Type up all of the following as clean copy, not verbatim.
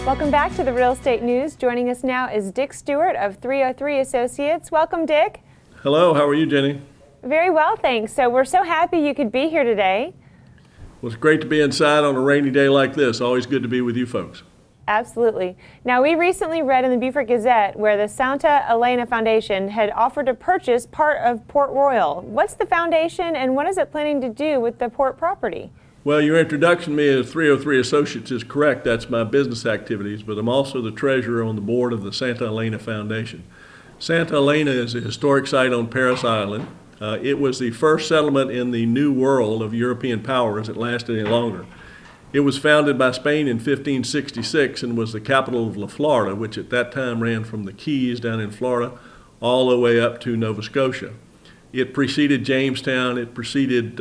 Welcome back to the Real Estate News. Joining us now is Dick Stewart of 303 Associates. Welcome, Dick. Hello, how are you, Jenny? Very well, thanks. So we're so happy you could be here today. Well, it's great to be inside on a rainy day like this. Always good to be with you folks. Absolutely. Now, we recently read in the Beaufort Gazette where the Santa Elena Foundation had offered to purchase part of Port Royal. What's the foundation and what is it planning to do with the port property? Well, your introduction to me as 303 Associates is correct. That's my business activities, but I'm also the treasurer on the board of the Santa Elena Foundation. Santa Elena is a historic site on Paris Island. It was the first settlement in the New World of European power as it lasted any longer. It was founded by Spain in 1566 and was the capital of La Florida, which at that time ran from the Keys down in Florida all the way up to Nova Scotia. It preceded Jamestown, it preceded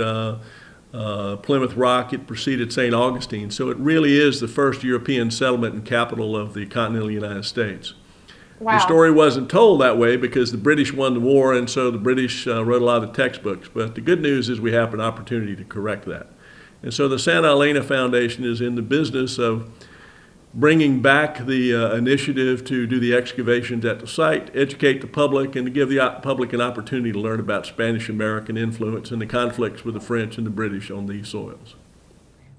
Plymouth Rock, it preceded St. Augustine. So it really is the first European settlement and capital of the continental United States. Wow. The story wasn't told that way because the British won the war, and so the British wrote a lot of textbooks. But the good news is we have an opportunity to correct that. And so the Santa Elena Foundation is in the business of bringing back the initiative to do the excavations at the site, educate the public, and to give the public an opportunity to learn about Spanish-American influence and the conflicts with the French and the British on these soils.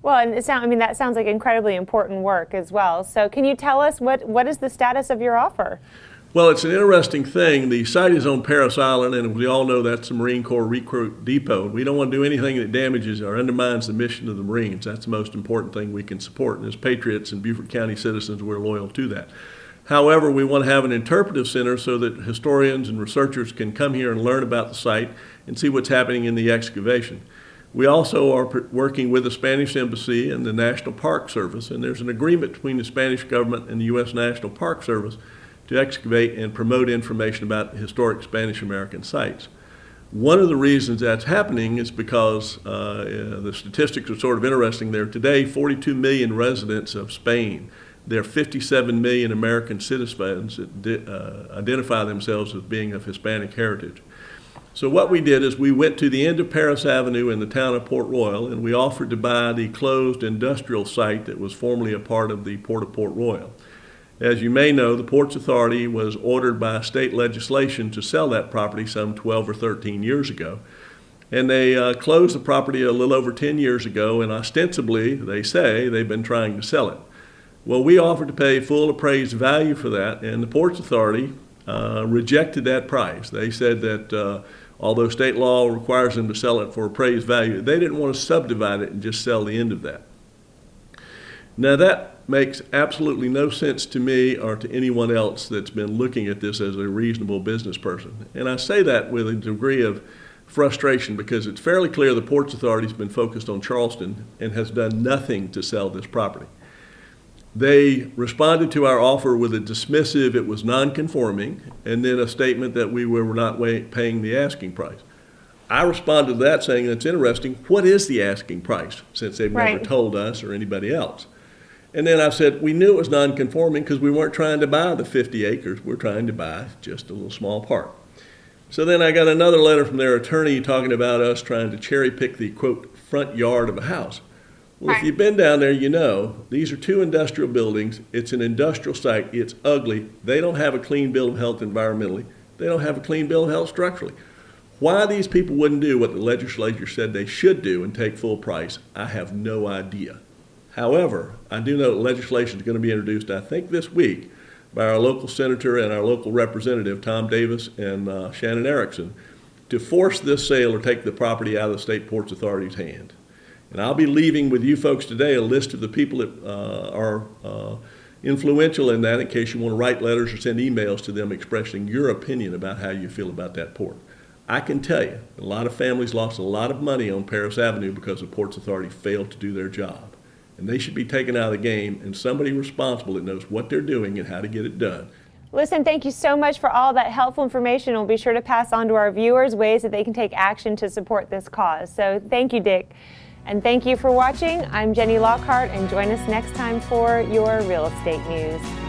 Well, and that sounds like incredibly important work as well. So can you tell us what is the status of your offer? Well, it's an interesting thing. The site is on Paris Island, and we all know that's the Marine Corps recruit depot. We don't want to do anything that damages or undermines the mission of the Marines. That's the most important thing we can support. And as patriots and Beaufort County citizens, we're loyal to that. However, we want to have an interpretive center so that historians and researchers can come here and learn about the site and see what's happening in the excavation. We also are working with the Spanish Embassy and the National Park Service, and there's an agreement between the Spanish government and the U.S. National Park Service to excavate and promote information about historic Spanish-American sites. One of the reasons that's happening is because the statistics are sort of interesting there. Today, 42 million residents of Spain. There are 57 million American citizens that identify themselves as being of Hispanic heritage. So what we did is we went to the end of Paris Avenue in the town of Port Royal, and we offered to buy the closed industrial site that was formerly a part of the Port of Port Royal. As you may know, the Ports Authority was ordered by state legislation to sell that property some 12 or 13 years ago. And they closed the property a little over 10 years ago, and ostensibly, they say, they've been trying to sell it. Well, we offered to pay full appraised value for that, and the Ports Authority rejected that price. They said that although state law requires them to sell it for appraised value, they didn't want to subdivide it and just sell the end of that. Now that makes absolutely no sense to me or to anyone else that's been looking at this as a reasonable business person. And I say that with a degree of frustration because it's fairly clear the Ports Authority has been focused on Charleston and has done nothing to sell this property. They responded to our offer with a dismissive, it was non-conforming, and then a statement that we were not paying the asking price. I responded to that saying, that's interesting, what is the asking price, since they've never told us or anybody else? And then I said, we knew it was non-conforming because we weren't trying to buy the 50 acres, we're trying to buy just a little small part. So then I got another letter from their attorney talking about us trying to cherry pick the, quote, front yard of a house. Well, if you've been down there, you know, these are two industrial buildings. It's an industrial site. It's ugly. They don't have a clean bill of health environmentally. They don't have a clean bill of health structurally. Why these people wouldn't do what the legislature said they should do and take full price, I have no idea. However, I do know that legislation is going to be introduced, I think this week, by our local senator and our local representative, Tom Davis and Shannon Erickson, to force this sale or take the property out of the State Ports Authority's hand. And I'll be leaving with you folks today a list of the people that are influential in that in case you want to write letters or send emails to them expressing your opinion about how you feel about that port. I can tell you, a lot of families lost a lot of money on Paris Avenue because the Ports Authority failed to do their job. And they should be taken out of the game, and somebody responsible that knows what they're doing and how to get it done. Listen, thank you so much for all that helpful information. We'll be sure to pass on to our viewers ways that they can take action to support this cause. So thank you, Dick. And thank you for watching. I'm Jenny Lockhart, and join us next time for your real estate news.